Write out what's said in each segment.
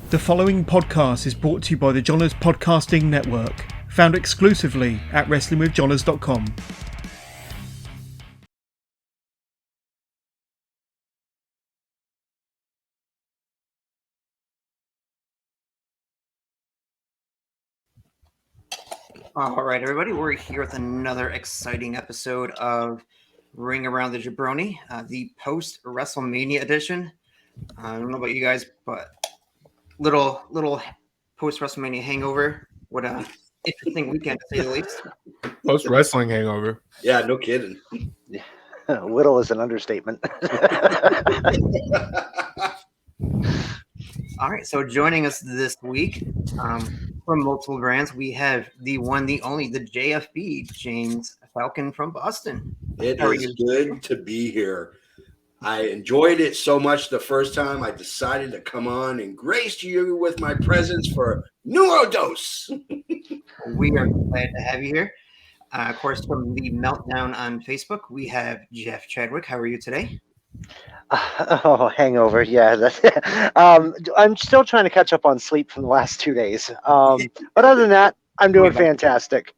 The following podcast is brought to you by the Johners Podcasting Network, found exclusively at WrestlingWithJohners.com. All right, everybody, we're here with another exciting episode of Ring Around the Jabroni, the post-WrestleMania edition. I don't know about you guys, but little post-WrestleMania hangover. What a interesting weekend, to say the least. Post-wrestling hangover. Yeah, no kidding. Little is an understatement. All right, so joining us this week from multiple brands, we have the one, the only, the JFE, James Falcon from Boston. It is good to be here. I enjoyed it so much the first time. I decided to come on and grace you with my presence for numero dos. We are glad to have you here. Of course, from the Meltdown on Facebook, we have Jeff Chadwick. How are you today? Hangover. Yeah. I'm still trying to catch up on sleep from the last 2 days. But other than that, I'm doing fantastic.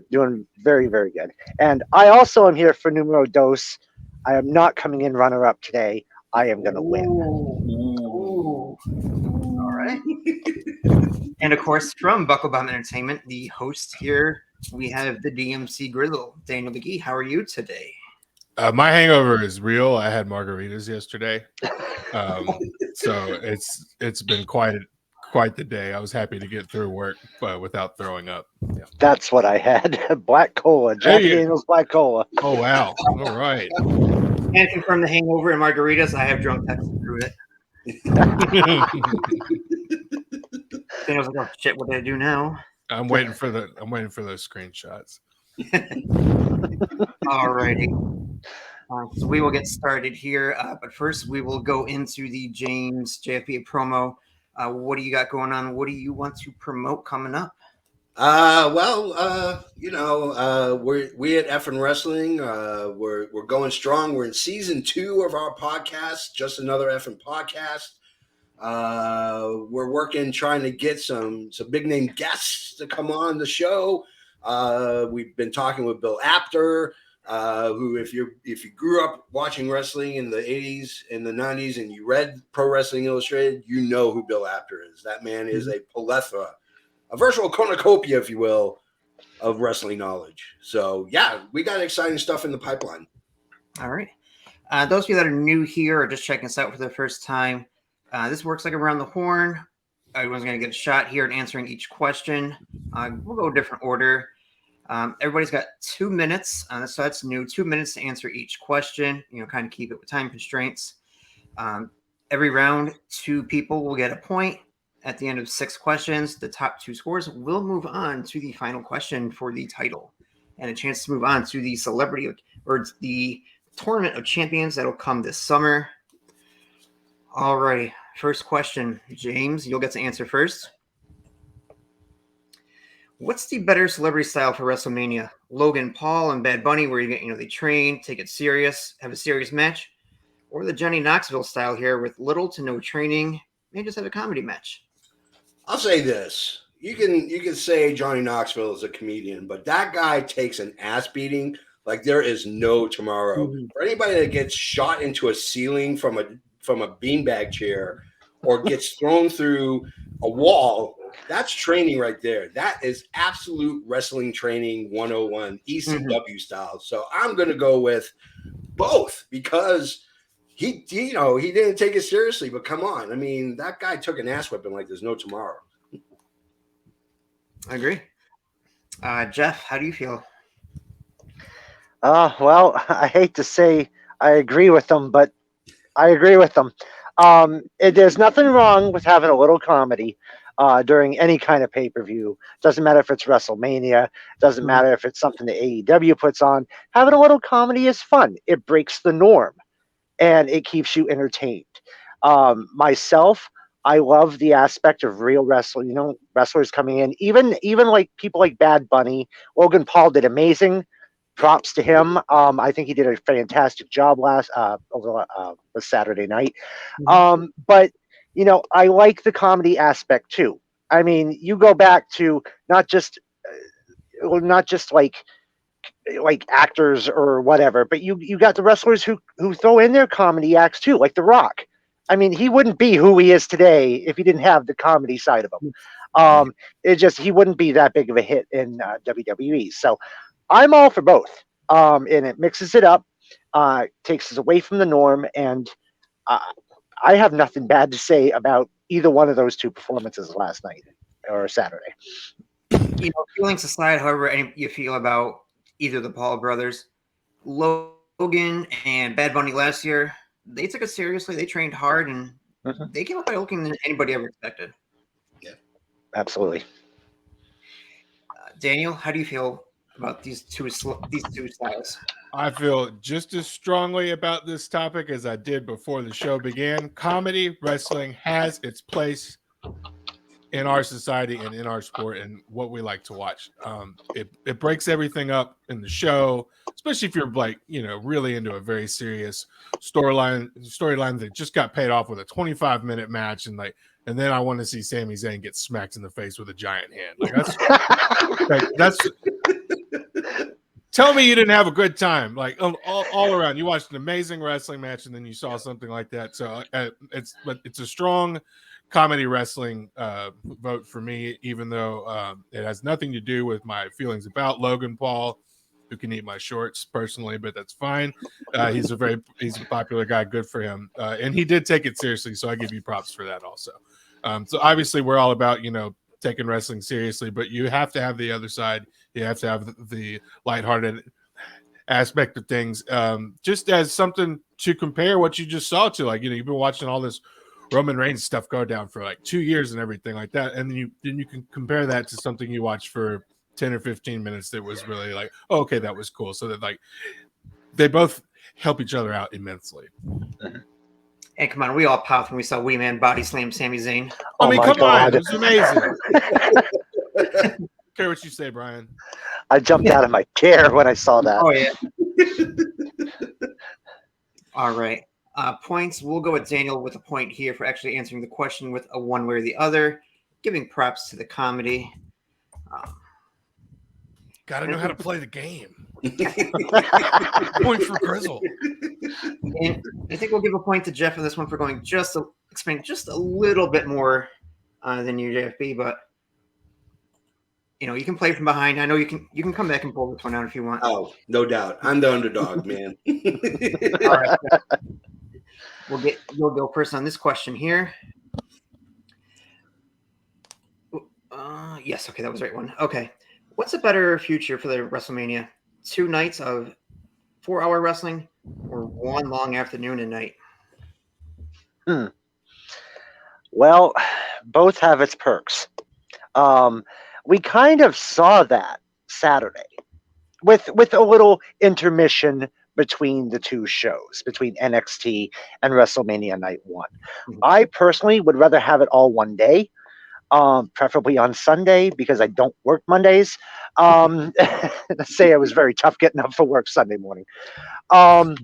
Doing very, very good. And I also am here for numero dos. I am not coming in runner-up today. I am going to win. Ooh. All right. And, of course, from Bucklebomb Entertainment, the host here, we have the DMC Grizzle, Daniel McGee. How are you today? My hangover is real. I had margaritas yesterday, so it's been quite the day. I was happy to get through work, but without throwing up. Yeah. That's what I had. Black cola, Jack Daniel's Black cola. Oh wow! All right. And from the hangover and margaritas, I have drunk Texas through it. Daniel's like, "Oh shit, what do I do now?" I'm waiting for those screenshots. All righty. So we will get started here, but first we will go into the James JFE promo. What do you got going on? What do you want to promote coming up? We at Effin' Wrestling, we're going strong. We're in season 2 of our podcast, just another Effin' podcast. We're working, trying to get some big name guests to come on the show. We've been talking with Bill Apter, who, if you grew up watching wrestling in the 80s and the 90s and you read Pro Wrestling Illustrated, you know who Bill Apter is. That man is a plethora, a virtual cornucopia, if you will, of wrestling knowledge. So, yeah, we got exciting stuff in the pipeline. All right. Those of you that are new here or just checking us out for the first time, this works like around the horn. Everyone's going to get a shot here at answering each question. We'll go a different order. Everybody's got 2 minutes, so that's new. 2 minutes to answer each question. Kind of keep it with time constraints. Every round, 2 people will get a point. At the end of 6 questions, the top 2 scores will move on to the final question for the title and a chance to move on to the celebrity or the tournament of champions that'll come this summer. All right. First question, James, you'll get to answer first. What's the better celebrity style for WrestleMania? Logan Paul and Bad Bunny, where you get, they train, take it serious, have a serious match, or the Johnny Knoxville style here with little to no training, maybe just have a comedy match? I'll say this: you can say Johnny Knoxville is a comedian, but that guy takes an ass beating like there is no tomorrow. Mm-hmm. For anybody that gets shot into a ceiling from a beanbag chair or gets thrown through a wall, that's training right there. That is absolute wrestling training 101, ECW style. So I'm going to go with both because he didn't take it seriously, but come on. I mean, that guy took an ass whipping like there's no tomorrow. I agree. Jeff, how do you feel? Well, I hate to say I agree with them, but I agree with them. There's nothing wrong with having a little comedy during any kind of pay-per-view. Doesn't matter if it's WrestleMania. Doesn't matter if it's something that AEW puts on. Having a little comedy is fun. It breaks the norm, and it keeps you entertained. Myself, I love the aspect of real wrestling. Wrestlers coming in, even like people like Bad Bunny. Logan Paul did amazing. Props to him. I think he did a fantastic job over Saturday night. But I like the comedy aspect too. I mean, you go back to not just like actors or whatever, but you got the wrestlers who throw in their comedy acts too, like The Rock. I mean, he wouldn't be who he is today if he didn't have the comedy side of him. He wouldn't be that big of a hit in WWE. So I'm all for both. And it mixes it up, takes us away from the norm, and uh, I have nothing bad to say about either one of those two performances last night or Saturday. Feelings aside, however you feel about either of the Paul brothers, Logan and Bad Bunny last year, they took it seriously. They trained hard, and they came up better looking than anybody ever expected. Yeah, absolutely. Daniel, how do you feel about these two styles? I feel just as strongly about this topic as I did before the show began. Comedy wrestling has its place in our society and in our sport and what we like to watch. It breaks everything up in the show, especially if you're really into a very serious storyline that just got paid off with a 25-minute match, and then I want to see Sami Zayn get smacked in the face with a giant hand. That's tell me you didn't have a good time. All around, you watched an amazing wrestling match, and then you saw something like that. So it's a strong comedy wrestling vote for me, even though it has nothing to do with my feelings about Logan Paul, who can eat my shorts personally, but that's fine. He's a popular guy. Good for him. And he did take it seriously, so I give you props for that also. So obviously we're all about, taking wrestling seriously, but you have to have the other side. You have to have the lighthearted aspect of things, just as something to compare what you just saw to. You've been watching all this Roman Reigns stuff go down for 2 years and everything like that, and then you can compare that to something you watched for 10 or 15 minutes that was really okay, that was cool. So that they both help each other out immensely. And come on, we all popped when we saw Wee Man body slam Sami Zayn. I mean, come on, it was amazing. Care what you say, Brian. I jumped out of my chair when I saw that. Oh yeah. All right. Points. We'll go with Daniel with a point here for actually answering the question with a one way or the other. Giving props to the comedy. Got to know how to play the game. Point for Grizzle. And I think we'll give a point to Jeff on this one for going explain just a little bit more than you, JFB. But you can play from behind. I know you can come back and pull this one out if you want. Oh, no doubt. I'm the underdog, man. All right. You'll go first on this question here. Yes, okay, that was the right one. Okay. What's a better future for the WrestleMania? 2 nights of 4-hour wrestling or 1 long afternoon and night? Well, both have its perks. We kind of saw that Saturday with a little intermission between the two shows, between NXT and WrestleMania Night 1. I personally would rather have it all one day, preferably on Sunday because I don't work Mondays. Let's say I was very tough getting up for work Sunday morning. I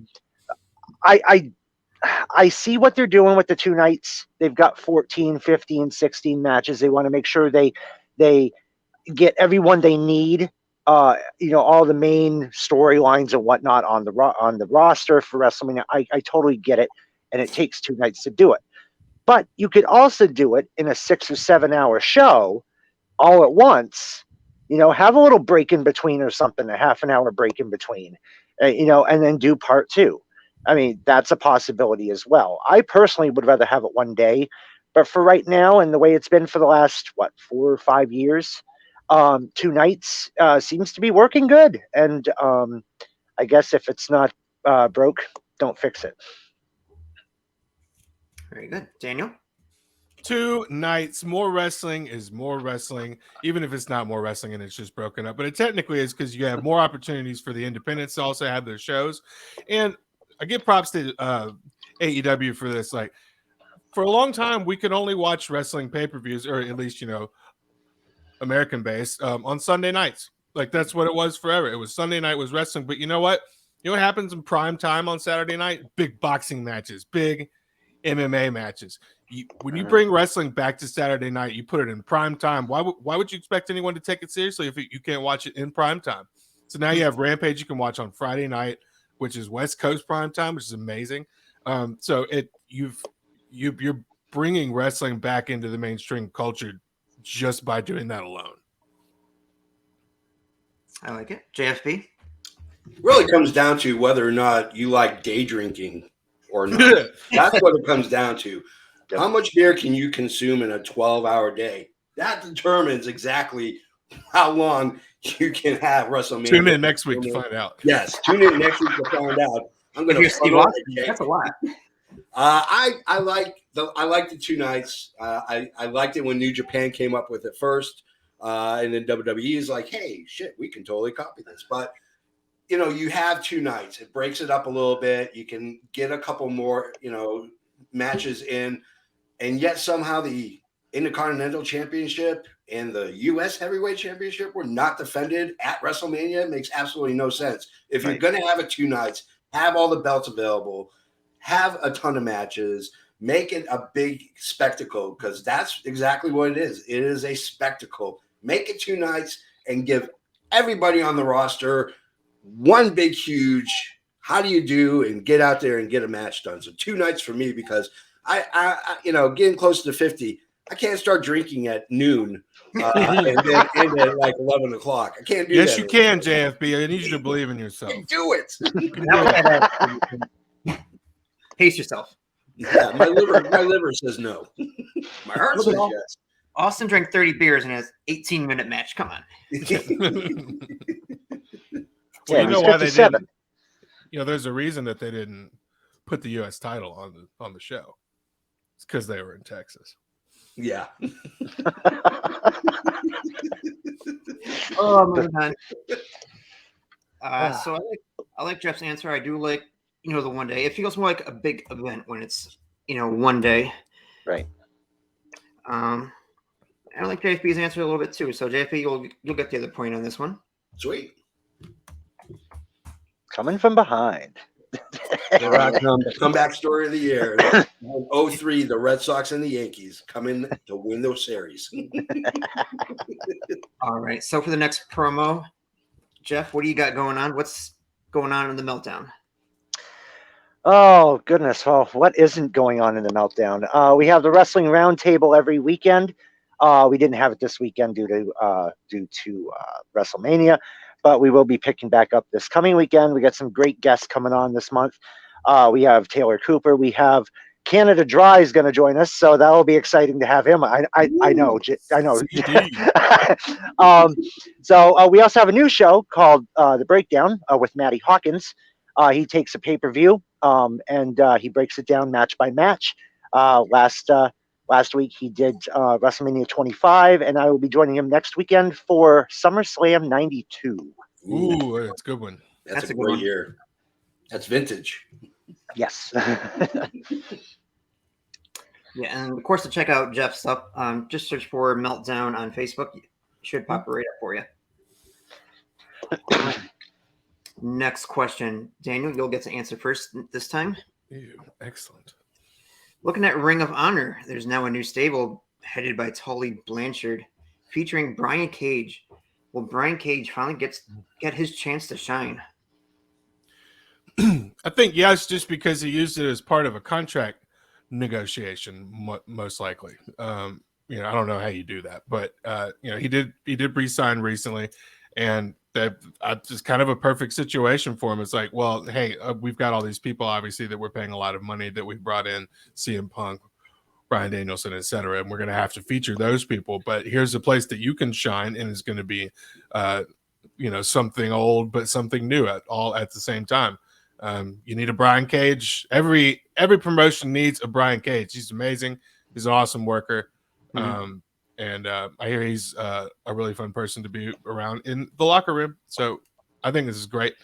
see what they're doing with the 2 nights. They've got 14, 15, 16 matches. They want to make sure they get everyone they need. All the main storylines and whatnot on the roster for WrestleMania. I totally get it, and it takes 2 nights to do it. But you could also do it in a 6 or 7 hour show all at once. Have a little break in between or something, a half an hour break in between, and then do part 2. I mean, that's a possibility as well. I personally would rather have it one day, but for right now and the way it's been for the last, 4 or 5 years, 2 nights seems to be working good. And I guess if it's not broke, don't fix it. Very good. Daniel? 2 nights, more wrestling is more wrestling, even if it's not more wrestling and it's just broken up. But it technically is because you have more opportunities for the independents to also have their shows. And I give props to AEW for this. For a long time, we could only watch wrestling pay-per-views, or at least, American-based, on Sunday nights. That's what it was forever. It was Sunday night was wrestling. But you know what? You know what happens in prime time on Saturday night? Big boxing matches, big MMA matches. when you bring wrestling back to Saturday night, you put it in prime time. Why would you expect anyone to take it seriously if you can't watch it in prime time? So now you have Rampage you can watch on Friday night, which is West Coast prime time, which is amazing. So you're bringing wrestling back into the mainstream culture just by doing that alone. I like it. JFB? Really comes down to whether or not you like day drinking or not. That's what it comes down to. Yep. How much beer can you consume in a 12-hour day? That determines exactly how long you can have WrestleMania. Tune in next week to find out. Yes, tune in next week to find out. I'm going If you're to. Steve, that's a lot. I like the 2 nights. I liked it when New Japan came up with it first, and then WWE is like, hey, shit, we can totally copy this. But you have 2 nights. It breaks it up a little bit. You can get a couple more, matches in, and yet somehow the Intercontinental Championship and the U.S. Heavyweight Championship were not defended at WrestleMania. It makes absolutely no sense. If you're going to have it 2 nights, have all the belts available, have a ton of matches, make it a big spectacle, because that's exactly what it is. It is a spectacle. Make it 2 nights and give everybody on the roster one big, huge, how do you do, and get out there and get a match done. So 2 nights for me, because I getting close to 50, I can't start drinking at noon and then end at like 11 o'clock. I can't do that. Yes, you can, JFB. I need you to believe in yourself. Do it. Pace yourself. Yeah, my liver says no. My heart says yes. Austin drank 30 beers in his 18-minute match. Come on. Well, you know why they didn't? There's a reason that they didn't put the U.S. title on the show. It's because they were in Texas. Yeah. Moving on. So I like Jeff's answer. I do like the one day. It feels more like a big event when it's one day. Right. I like JFB's answer a little bit too. So JFB, you'll get the other point on this one. Sweet. Coming from behind. Here I come. The comeback story of the year. 03, the Red Sox and the Yankees coming to win those series. All right. So for the next promo, Jeff, what do you got going on? What's going on in the Meltdown? Oh, goodness. Well, what isn't going on in the Meltdown? We have the Wrestling Roundtable every weekend. We didn't have it this weekend due to WrestleMania, but we will be picking back up this coming weekend. We got some great guests coming on this month. We have Taylor Cooper. We have Canada Dry is going to join us, so that'll be exciting to have him. I know. So we also have a new show called The Breakdown with Matty Hawkins. He takes a pay-per-view and he breaks it down match by match. Last week he did WrestleMania 25, and I will be joining him next weekend for SummerSlam 92. Ooh, that's a good one. That's a great year. That's vintage. Yes. Yeah, and of course to check out Jeff's stuff, just search for Meltdown on Facebook. It should pop right up for you. Next question. Daniel, you'll get to answer first this time. Ew, excellent. Looking at Ring of Honor, there's now a new stable headed by Tully Blanchard featuring Brian Cage. Will Brian Cage finally get his chance to shine? I think yes, just because he used it as part of a contract negotiation, most likely. I don't know how you do that, but he did re-sign recently, and that just kind of a perfect situation for him. It's like, well, hey, we've got all these people, obviously, that we're paying a lot of money that we brought in, CM Punk, Bryan Danielson, etc., and we're going to have to feature those people. But here's a place that you can shine, and it's going to be, something old but something new at the same time. You need a Brian Cage. Every promotion needs a Brian Cage. He's amazing. He's an awesome worker. Mm-hmm. And I hear he's a really fun person to be around in the locker room. So I think this is great.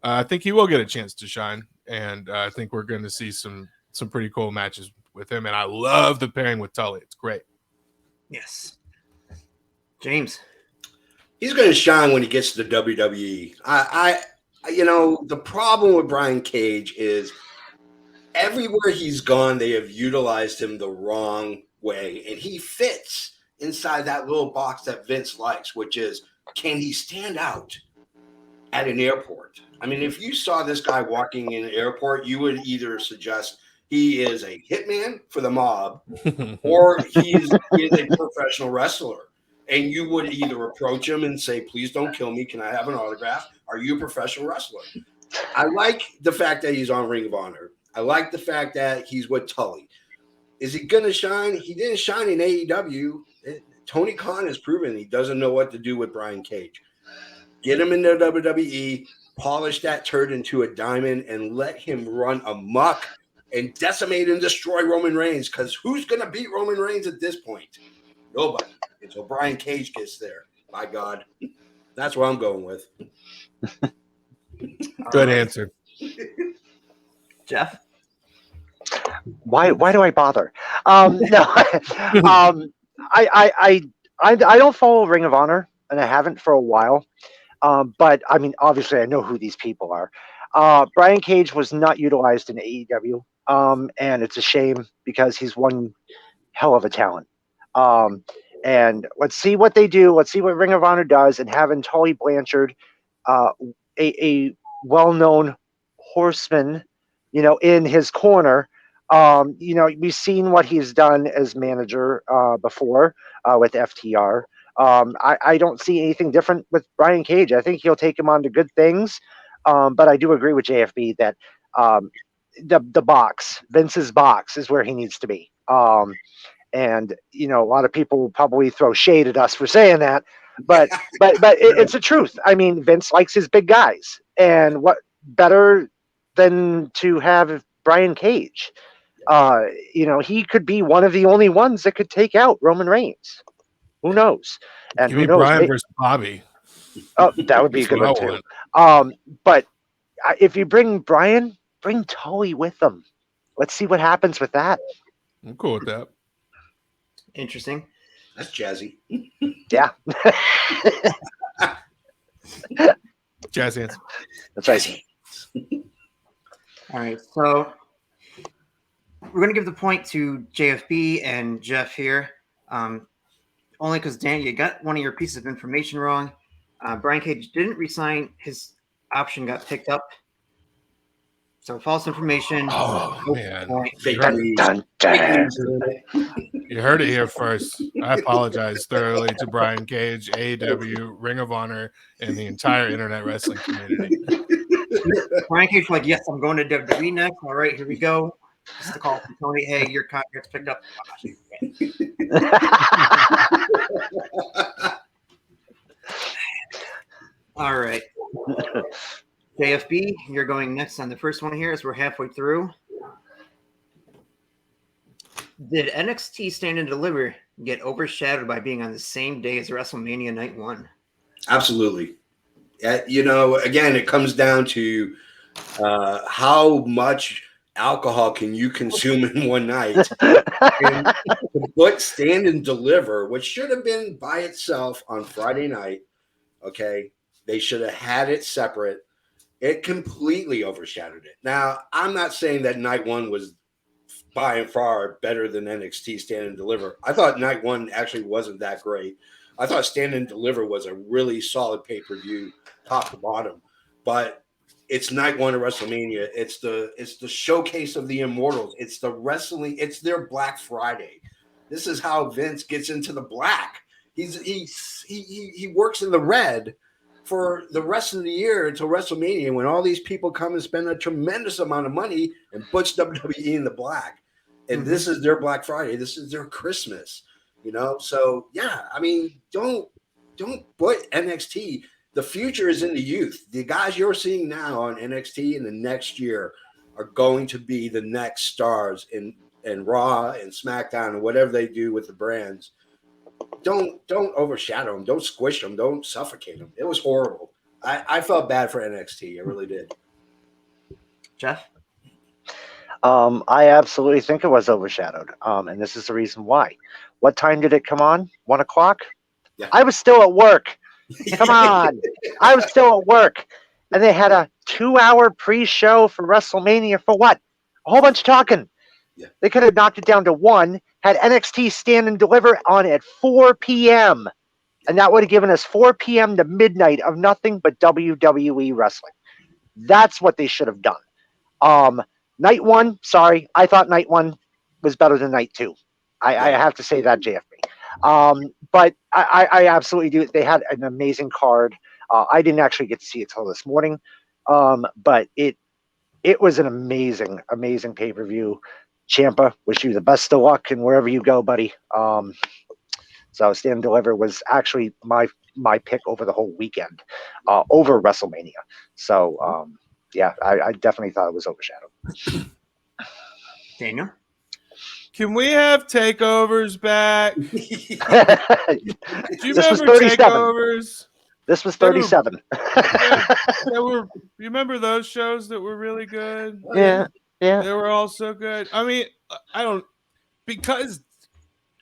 I think he will get a chance to shine. And I think we're going to see some pretty cool matches with him. And I love the pairing with Tully. It's great. Yes. James. He's going to shine when he gets to the WWE. The problem with Brian Cage is everywhere he's gone, they have utilized him the wrong way, and he fits inside that little box that Vince likes, which is, can he stand out at an airport? I mean, if you saw this guy walking in an airport, you would either suggest he is a hitman for the mob or he is a professional wrestler. And you would either approach him and say, please don't kill me. Can I have an autograph? Are you a professional wrestler? I like the fact that he's on Ring of Honor. I like the fact that he's with Tully. Is he going to shine? He didn't shine in AEW. Tony Khan has proven he doesn't know what to do with Brian Cage. Get him into WWE, polish that turd into a diamond, and let him run amok and decimate and destroy Roman Reigns. Because who's going to beat Roman Reigns at this point? Nobody. Until Brian Cage gets there. My God. That's what I'm going with. Good answer. Jeff? Why do I bother? No. I don't follow Ring of Honor, and I haven't for a while. But I mean, obviously, I know who these people are. Brian Cage was not utilized in AEW, and it's a shame because he's one hell of a talent. And let's see what they do. Let's see what Ring of Honor does, and having Tully Blanchard, a well-known horseman, in his corner. We've seen what he's done as manager before with FTR. I don't see anything different with Brian Cage. I think he'll take him on to good things. But I do agree with JFB that the box, Vince's box, is where he needs to be. And a lot of people will probably throw shade at us for saying that, but it's the truth. I mean, Vince likes his big guys, and what better than to have Brian Cage? He could be one of the only ones that could take out Roman Reigns. Who knows? And Give me Brian versus Bobby. Oh, that would be a good one too. But if you bring Brian, bring Tully with them. Let's see what happens with that. I'm cool with that. Interesting. That's jazzy. Yeah. Jazz hands. That's right. All right, so we're going to give the point to JFB and Jeff here, only because, Dan, you got one of your pieces of information wrong. Brian Cage didn't resign. His option got picked up. So false information. Oh, man. Dun, dun. You heard it here first. I apologize thoroughly to Brian Cage, AEW, Ring of Honor, and the entire internet wrestling community. Brian Cage was like, yes, I'm going to WWE next. All right, here we go. This is the call from Tony. Hey, your contract's picked up. All right. JFB, you're going next on the first one here as we're halfway through. Did NXT Stand and Deliver get overshadowed by being on the same day as WrestleMania Night 1? Absolutely. Again, it comes down to how much alcohol can you consume in one night. And to put Stand and Deliver, which should have been by itself on Friday night, okay, they should have had it separate. It completely overshadowed it. Now, I'm not saying that night one was by and far better than NXT Stand and Deliver. I thought night one actually wasn't that great. I thought Stand and Deliver was a really solid pay-per-view, top to bottom. But it's night one of WrestleMania. It's the showcase of the Immortals. It's the wrestling. It's their Black Friday. This is how Vince gets into the black. He works in the red for the rest of the year until WrestleMania, when all these people come and spend a tremendous amount of money and puts WWE in the black. And this is their Black Friday. This is their Christmas, So yeah, I mean, don't put NXT. The future is in the youth. The guys you're seeing now on NXT in the next year are going to be the next stars in Raw and SmackDown and whatever they do with the brands. Don't overshadow them. Don't squish them. Don't suffocate them. It was horrible. I felt bad for NXT. I really did. Jeff? I absolutely think it was overshadowed. And this is the reason why. What time did it come on? 1 o'clock? Yeah. I was still at work. Come on. I was still at work. And they had a 2-hour pre-show for WrestleMania for what? A whole bunch of talking. Yeah. They could have knocked it down to 1, had NXT Stand and Deliver on at 4 p.m. And that would have given us 4 p.m. to midnight of nothing but WWE wrestling. That's what they should have done. Night 1, sorry, I thought night 1 was better than night 2. I have to say that, JFB. But I absolutely do. They had an amazing card. I didn't actually get to see it till this morning. But it was an amazing, amazing pay-per-view. Ciampa, wish you the best of luck and wherever you go, buddy. So Stand and Deliver was actually my pick over the whole weekend, over WrestleMania. So yeah, I definitely thought it was overshadowed. Daniel? Can we have takeovers back? Do you This was remember 37. takeovers? This was 37. You remember those shows that were really good? Yeah. They were all so good. I mean,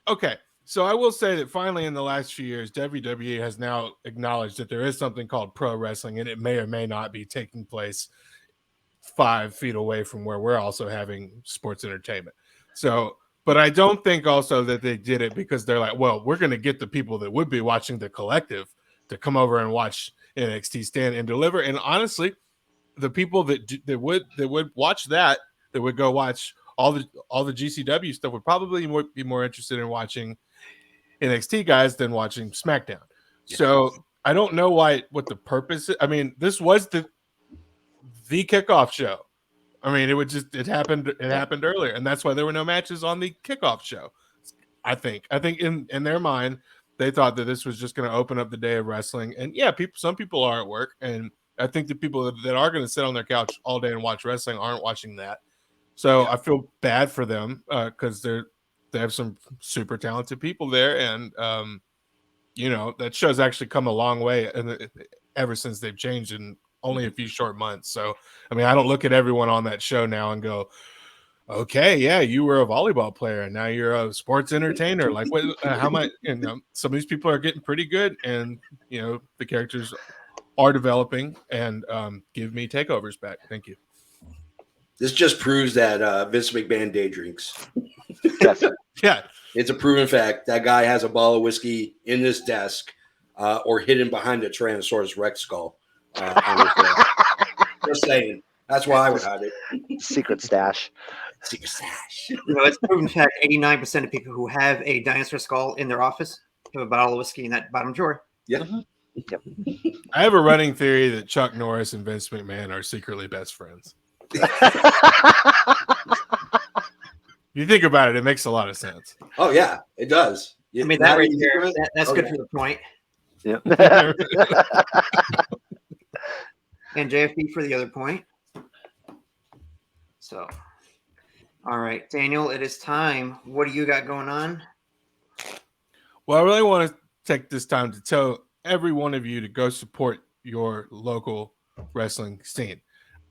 okay. So I will say that finally in the last few years, WWE has now acknowledged that there is something called pro wrestling, and it may or may not be taking place 5 feet away from where we're also having sports entertainment. So, but I don't think also that they did it because they're like, well, we're going to get the people that would be watching the collective to come over and watch NXT Stand and Deliver. And honestly, the people that would watch that would go watch all the GCW stuff would probably be more interested in watching NXT guys than watching SmackDown. Yeah. So I don't know what the purpose is. I mean, this was the kickoff show. I mean, it happened earlier, and that's why there were no matches on the kickoff show. I think in their mind, they thought that this was just going to open up the day of wrestling. And yeah, some people are at work, and I think the people that are going to sit on their couch all day and watch wrestling aren't watching that. So I feel bad for them because they have some super talented people there, and that show's actually come a long way ever since they've changed in only a few short months. So I mean, I don't look at everyone on that show now and go, okay, yeah, you were a volleyball player and now you're a sports entertainer. Like, what? How much? Some of these people are getting pretty good, and the characters are developing. And give me takeovers back. Thank you. This just proves that Vince McMahon day drinks. Yes. Yeah, it's a proven fact. That guy has a bottle of whiskey in this desk, or hidden behind a Tyrannosaurus Rex skull. Just saying. That's why I would hide it. Secret stash. Secret stash. It's proven fact 89% of people who have a dinosaur skull in their office have a bottle of whiskey in that bottom drawer. Yeah. Mm-hmm. Yep. I have a running theory that Chuck Norris and Vince McMahon are secretly best friends. You think about it, it makes a lot of sense. Oh, yeah, it does. I mean, that right there, that's good for the point. Yeah. And JFB for the other point. So, all right, Daniel, it is time. What do you got going on? Well, I really want to take this time to tell every one of you to go support your local wrestling scene.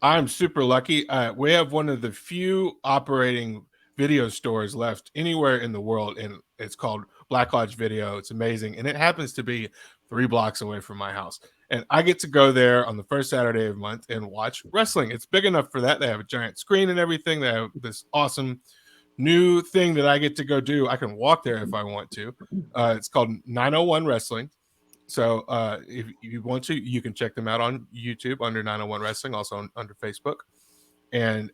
I'm super lucky. We have one of the few operating video stores left anywhere in the world, and it's called Black Lodge Video. It's amazing, and it happens to be 3 blocks away from my house. And I get to go there on the first Saturday of the month and watch wrestling. It's big enough for that. They have a giant screen and everything. They have this awesome new thing that I get to go do. I can walk there if I want to. It's called 901 Wrestling. So if you want to, you can check them out on YouTube under 901 Wrestling, also under Facebook. And,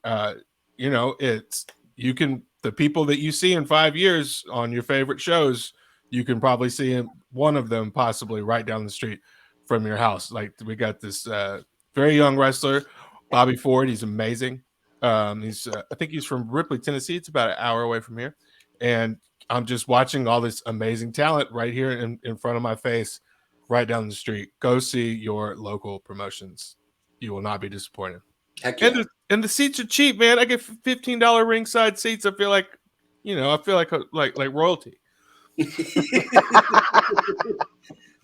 the people that you see in 5 years on your favorite shows, you can probably see one of them possibly right down the street from your house. Like, we got this very young wrestler, Bobby Ford. He's amazing. I think he's from Ripley, Tennessee. It's about an hour away from here. And I'm just watching all this amazing talent right here in front of my face, right down the street. Go see your local promotions. You will not be disappointed. Heck yeah. And the seats are cheap, man. I get $15 ringside seats. I feel like, like royalty.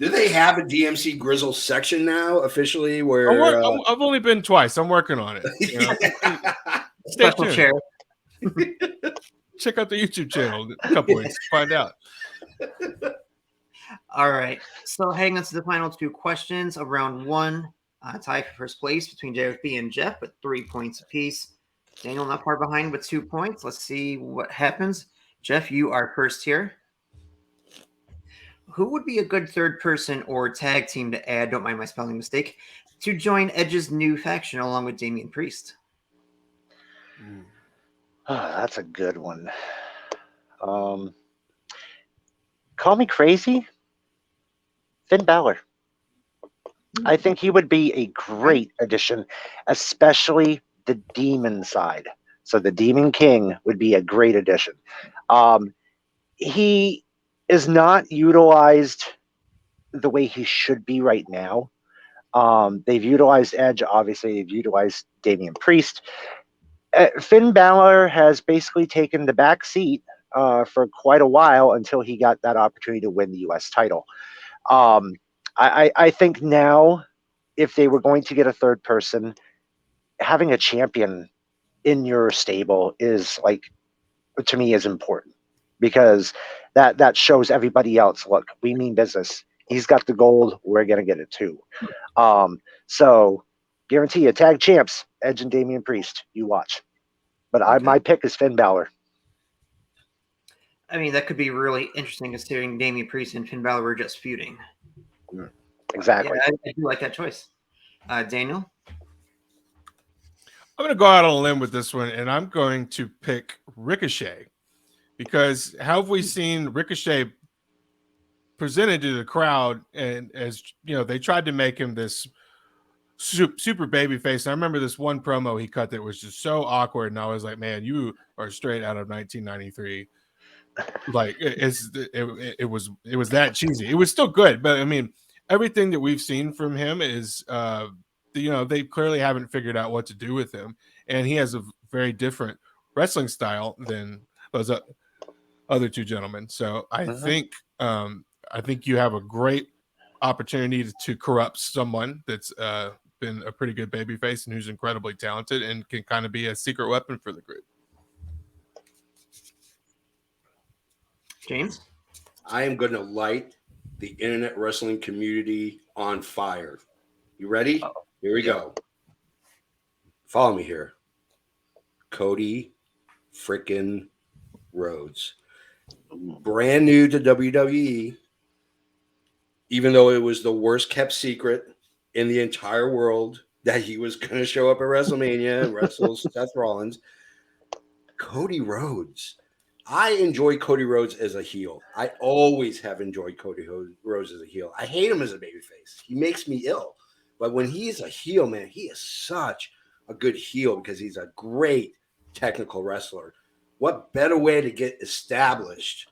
Do they have a DMC Grizzle section now officially? Where I've only been twice. I'm working on it. Stay Special tuned. chair. Check out the YouTube channel in a couple weeks to find out. All right. So heading on to the final 2 questions of round 1. Tie for first place between JFB and Jeff with 3 points apiece. Daniel not far behind with 2 points. Let's see what happens. Jeff, you are first here. Who would be a good third person or tag team to add, don't mind my spelling mistake, to join Edge's new faction along with Damian Priest? Oh, that's a good one. Call me crazy, Finn Balor. I think he would be a great addition, especially the demon side. So the Demon King would be a great addition. He is not utilized the way he should be right now. They've utilized Edge, obviously. They've utilized Damian Priest. Finn Balor has basically taken the back seat for quite a while until he got that opportunity to win the U.S. title. I think now, if they were going to get a third person, having a champion in your stable is, like, to me, is important, because that shows everybody else, look, we mean business. He's got the gold, we're gonna get it too. So guarantee you, tag champs, Edge and Damian Priest, you watch. But Okay. my pick is Finn Balor. I mean, that could be really interesting considering Damian Priest and Finn Balor were just feuding. Exactly. Yeah, I do like that choice. Daniel? I'm going to go out on a limb with this one, and I'm going to pick Ricochet, because how have we seen Ricochet presented to the crowd, and as you know, they tried to make him this super baby face. And I remember this one promo he cut that was just so awkward, and I was like, man, you are straight out of 1993. Like it was that cheesy. It was still good, but I mean, everything that we've seen from him is they clearly haven't figured out what to do with him, and he has a very different wrestling style than those other two gentlemen. So I think you have a great opportunity to corrupt someone that's been a pretty good babyface and who's incredibly talented and can kind of be a secret weapon for the group. James? I am going to light the internet wrestling community on fire. You ready? Here we go. Follow me here. Cody frickin' Rhodes. Brand new to WWE, even though it was the worst kept secret in the entire world that he was going to show up at WrestleMania and wrestle Seth Rollins. Cody Rhodes. I enjoy Cody Rhodes as a heel. I always have enjoyed Cody Rhodes as a heel. I hate him as a babyface. He makes me ill. But when he's a heel, man, he is such a good heel because he's a great technical wrestler. What better way to get established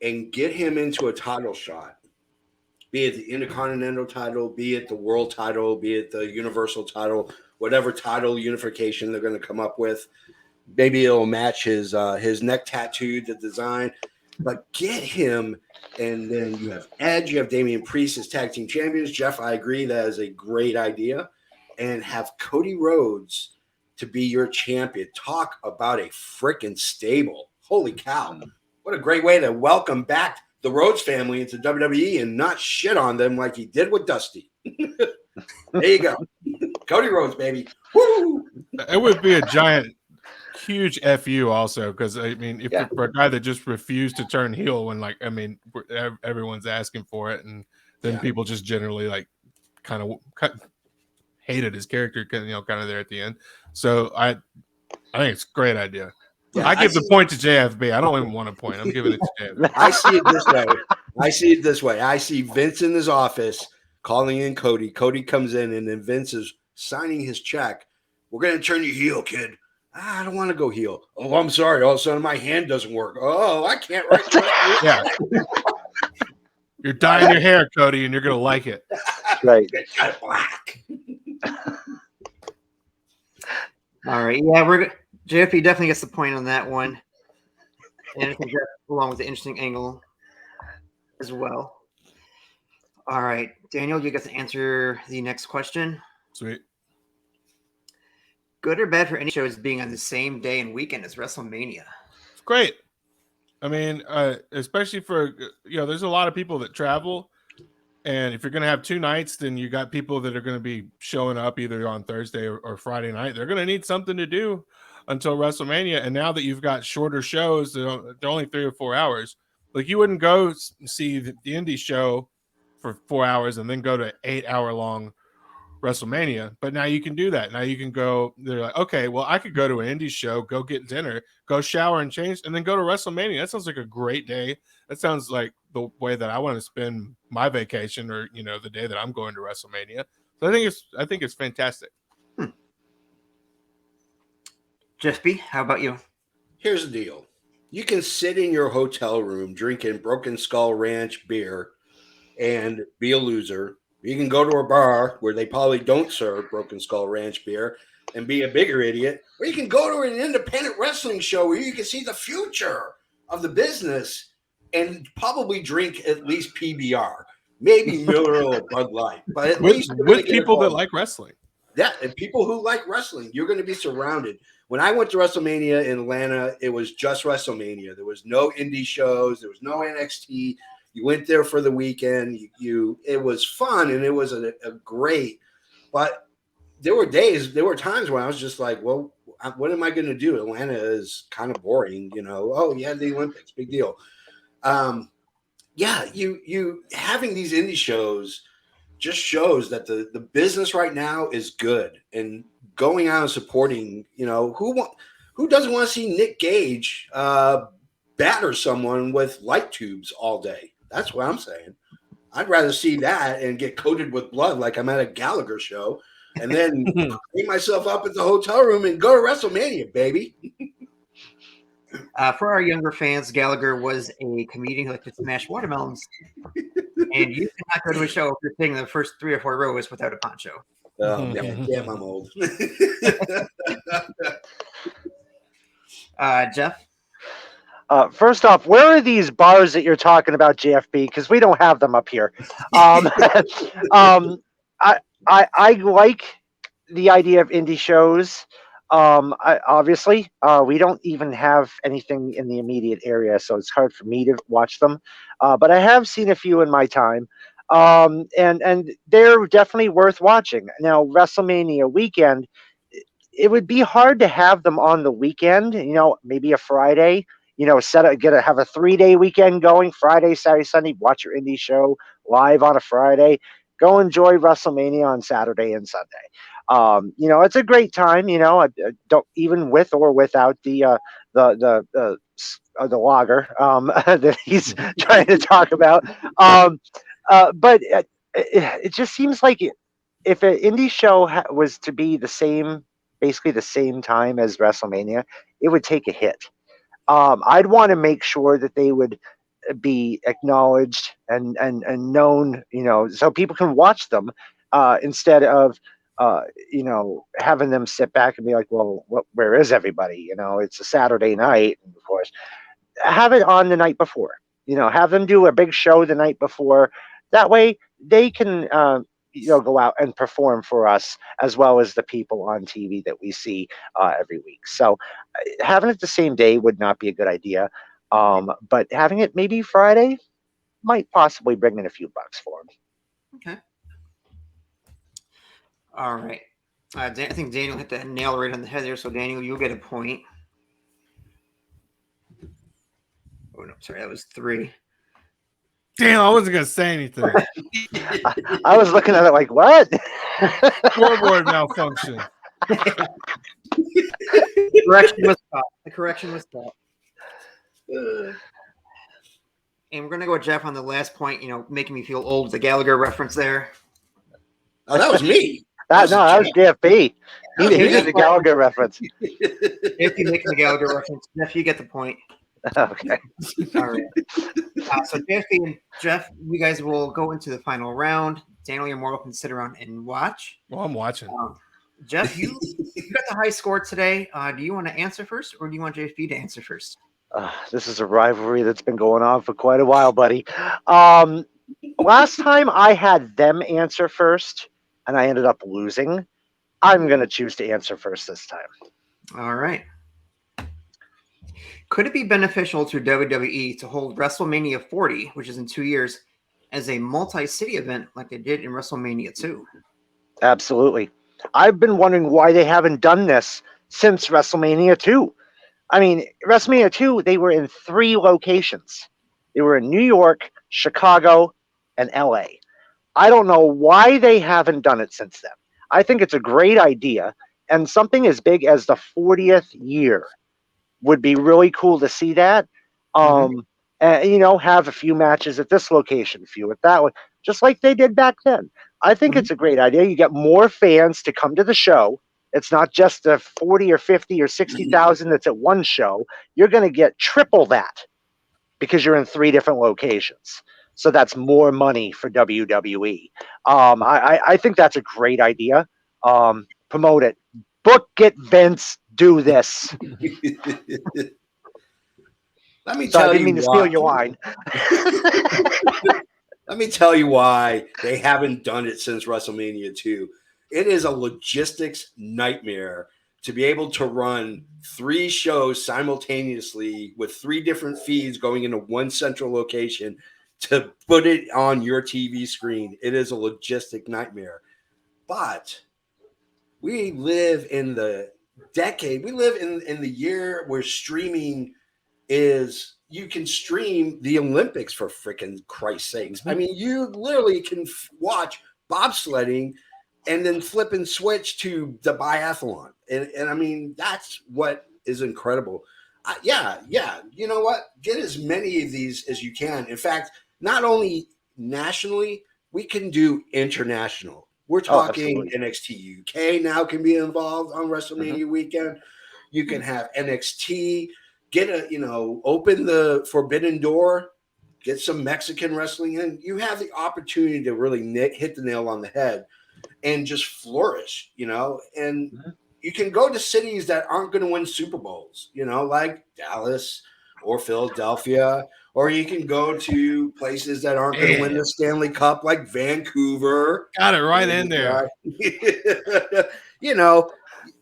and get him into a title shot, be it the Intercontinental title, be it the World title, be it the Universal title, whatever title unification they're going to come up with. Maybe it'll match his neck tattoo, the design, but get him. And then you have Edge, you have Damian Priest as tag team champions. Jeff, I agree that is a great idea. And have Cody Rhodes to be your champion. Talk about a freaking stable. Holy cow. What a great way to welcome back the Rhodes family into WWE and not shit on them like he did with Dusty. There you go. Cody Rhodes, baby. Woo! It would be a huge FU also, because I mean, for a guy that just refused to turn heel when, like, I mean, everyone's asking for it, and then people just generally like kind of hated his character, kind of there at the end. So I think it's a great idea. Yeah, I give the point to JFB. I don't even want a point. I'm giving it to JFB. I see it this way. I see Vince in his office calling in Cody. Cody comes in, and then Vince is signing his check. We're going to turn you heel, kid. I don't want to go heel. Oh, I'm sorry. All of a sudden, my hand doesn't work. Oh, I can't write. Yeah. You're dyeing your hair, Cody, and you're going to like it. Right. It's got black. All right. Yeah, JFE definitely gets the point on that one. And I think that along with the interesting angle as well. All right. Daniel, you get to answer the next question. Sweet. Good or bad for any shows being on the same day and weekend as WrestleMania? It's great. I mean, especially for, there's a lot of people that travel. And if you're going to have 2 nights, then you got people that are going to be showing up either on Thursday or Friday night. They're going to need something to do until WrestleMania. And now that you've got shorter shows, they're only 3 or 4 hours. Like, you wouldn't go see the indie show for 4 hours and then go to 8-hour-long WrestleMania. But now you can do that. Now you can go, they're like, okay, well, I could go to an indie show, go get dinner, go shower and change, and then go to WrestleMania. That sounds like a great day. That sounds like the way that I want to spend my vacation, or, you know, the day that I'm going to WrestleMania. So I think it's fantastic. Jeff B, how about you? Here's the deal. You can sit in your hotel room drinking Broken Skull Ranch beer and be a loser. You can go to a bar where they probably don't serve Broken Skull Ranch beer and be a bigger idiot. Or you can go to an independent wrestling show where you can see the future of the business and probably drink at least PBR. Maybe Miller or Bud Light. But at least with people that like wrestling. Yeah, and people who like wrestling, you're going to be surrounded. When I went to WrestleMania in Atlanta, it was just WrestleMania. There was no indie shows. There was no NXT. You went there for the weekend. It was fun, and it was a great. But there were times when I was just like, well, what am I going to do? Atlanta is kind of boring, you know. Oh, yeah, the Olympics, big deal. Yeah, you having these indie shows just shows that the business right now is good, and going out and supporting, you know, who doesn't want to see Nick Gage batter someone with light tubes all day? That's what I'm saying. I'd rather see that and get coated with blood like I'm at a Gallagher show, and then clean myself up at the hotel room and go to WrestleMania, baby. For our younger fans, Gallagher was a comedian who liked to smash watermelons. And you cannot go to a show if you're sitting in the first 3 or 4 rows without a poncho. Oh, man, damn, I'm old. Jeff? First off, where are these bars that you're talking about, JFB? Because we don't have them up here. I like the idea of indie shows. Obviously, we don't even have anything in the immediate area, so it's hard for me to watch them. But I have seen a few in my time, and they're definitely worth watching. Now, WrestleMania weekend, it would be hard to have them on the weekend. You know, maybe a Friday. You know, have a 3-day weekend going, Friday, Saturday, Sunday, watch your indie show live on a Friday, go enjoy WrestleMania on Saturday and Sunday. You know, it's a great time, you know, don't, even with or without the lager that he's trying to talk about. But it just seems like if an indie show was to be basically the same time as WrestleMania, it would take a hit. I'd want to make sure that they would be acknowledged and known, you know, so people can watch them instead of, you know, having them sit back and be like, well, where is everybody? You know, it's a Saturday night. And of course, have it on the night before, you know, have them do a big show the night before. That way they can, you know, go out and perform for us as well as the people on TV that we see every week. So having it the same day would not be a good idea. But having it maybe Friday might possibly bring in a few bucks for them. Okay. All right. I think Daniel hit the nail right on the head there. So, Daniel, you'll get a point. Oh, no. Sorry. That was 3. Damn, I wasn't going to say anything. I was looking at it like, what? Scoreboard malfunction. The correction was stopped. And we're going to go with Jeff on the last point, you know, making me feel old. The Gallagher reference there. Oh, that was me. That was JFB. He did the Gallagher reference. If you make the Gallagher reference, Jeff, you get the point. Okay. All right. So JFB and Jeff, you guys will go into the final round. Daniel, you're more welcome to sit around and watch. Well, I'm watching. Jeff, you got the high score today. Do you want to answer first, or do you want JFB to answer first? This is a rivalry that's been going on for quite a while, buddy. Last time I had them answer first, and I ended up losing. I'm going to choose to answer first this time. All right. Could it be beneficial to WWE to hold WrestleMania 40, which is in 2 years, as a multi-city event like they did in WrestleMania 2. Absolutely. I've been wondering why they haven't done this since WrestleMania 2. I mean, WrestleMania 2, they were in 3 locations. They were in New York, Chicago, and LA. I don't know why they haven't done it since then. I think it's a great idea, and something as big as the 40th year would be really cool to see that. And, you know, have a few matches at this location, a few at that one, just like they did back then. I think it's a great idea. You get more fans to come to the show. It's not just the 40 or 50 or 60,000 that's at one show. You're going to get triple that because you're in 3 different locations. So that's more money for WWE. I think that's a great idea. Promote it. Book it, Vince. Do this. Let me So tell I didn't you mean to why. steal your line. Let me tell you why they haven't done it since WrestleMania 2. It is a logistics nightmare to be able to run 3 shows simultaneously with 3 different feeds going into one central location to put it on your TV screen. It is a logistic nightmare. But we live in the decade. We live in the year where streaming is, you can stream the Olympics, for freaking Christ's sakes. I mean, you literally can watch bobsledding and then flip and switch to the biathlon. And I mean, that's what is incredible. Yeah. You know what? Get as many of these as you can. In fact, not only nationally, we can do international. We're talking NXT UK now can be involved on WrestleMania weekend. You can have NXT. Open the forbidden door, get some Mexican wrestling in. You have the opportunity to really hit the nail on the head and just flourish, and you can go to cities that aren't going to win Super Bowls, like Dallas or Philadelphia, or you can go to places that aren't going to win the Stanley Cup, like Vancouver. Got it right in there.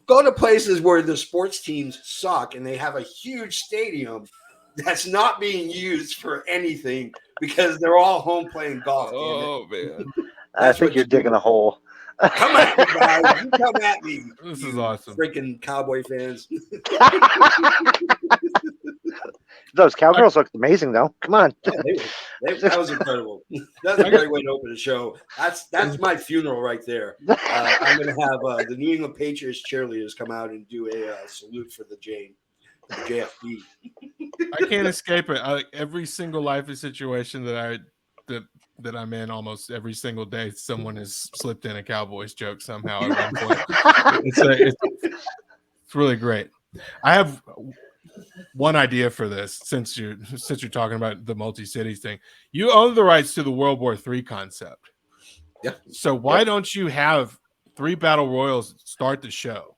Go to places where the sports teams suck and they have a huge stadium that's not being used for anything because they're all home playing golf. Oh, man. I think you're digging a hole. Come at me, guys. You come at me. This is awesome. Freaking Cowboy fans. Those Cowgirls looked amazing, though. Come on. That was incredible. That's a great way to open a show. That's my funeral right there. I'm going to have the New England Patriots cheerleaders come out and do a salute for the JFE. I can't escape it. Every single life situation that I'm in, almost every single day, someone has slipped in a Cowboys joke somehow at one point. It's really great. I have one idea for this, since you're talking about the multi-cities thing. You own the rights to the World War III concept. Yeah. So why don't you have 3 battle royals start the show?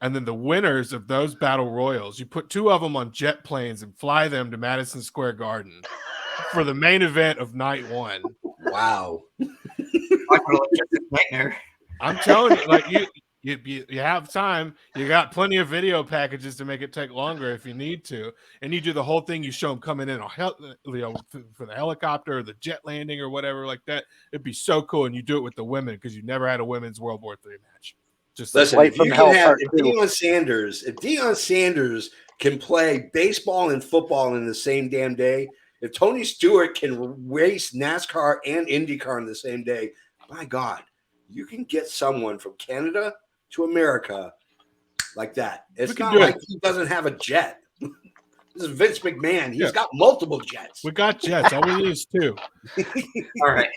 And then the winners of those battle royals, you put 2 of them on jet planes and fly them to Madison Square Garden for the main event of night 1. Wow. I'm telling you, like you have time. You got plenty of video packages to make it take longer if you need to. And you do the whole thing. You show them coming in on for the helicopter or the jet landing or whatever like that. It'd be so cool. And you do it with the women because you never had a women's World War III match. Just listen, if Deion Sanders can play baseball and football in the same damn day, if Tony Stewart can race NASCAR and IndyCar in the same day, my God, you can get someone from Canada to America like that. It's not like he doesn't have a jet. This is Vince McMahon. He's got multiple jets. We got jets. All we need is 2. All right.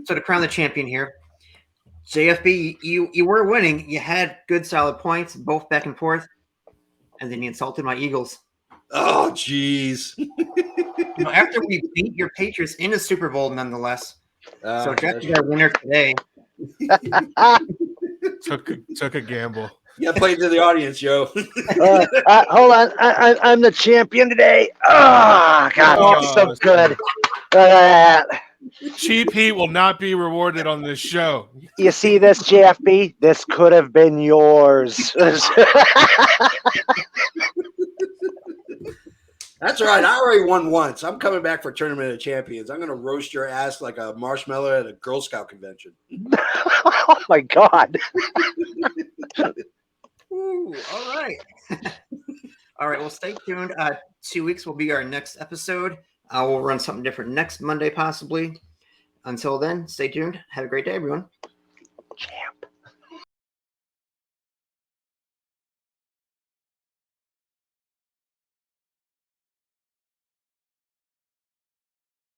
So to crown the champion here, JFB, you were winning. You had good solid points, both back and forth, and then you insulted my Eagles. Oh, jeez. After we beat your Patriots in the Super Bowl, nonetheless. So Jeff, you got a winner today. Took a gamble. Yeah, play to the audience, yo. Hold on. I'm the champion today. Oh, God, it's so good. Cheap heat will not be rewarded on this show. You see this, JFB? This could have been yours. That's all right. I already won once. I'm coming back for Tournament of Champions. I'm going to roast your ass like a marshmallow at a Girl Scout convention. Oh my God. Ooh, all right. All right. Well, stay tuned. 2 weeks will be our next episode. We'll run something different next Monday, possibly. Until then, stay tuned. Have a great day, everyone. Champ.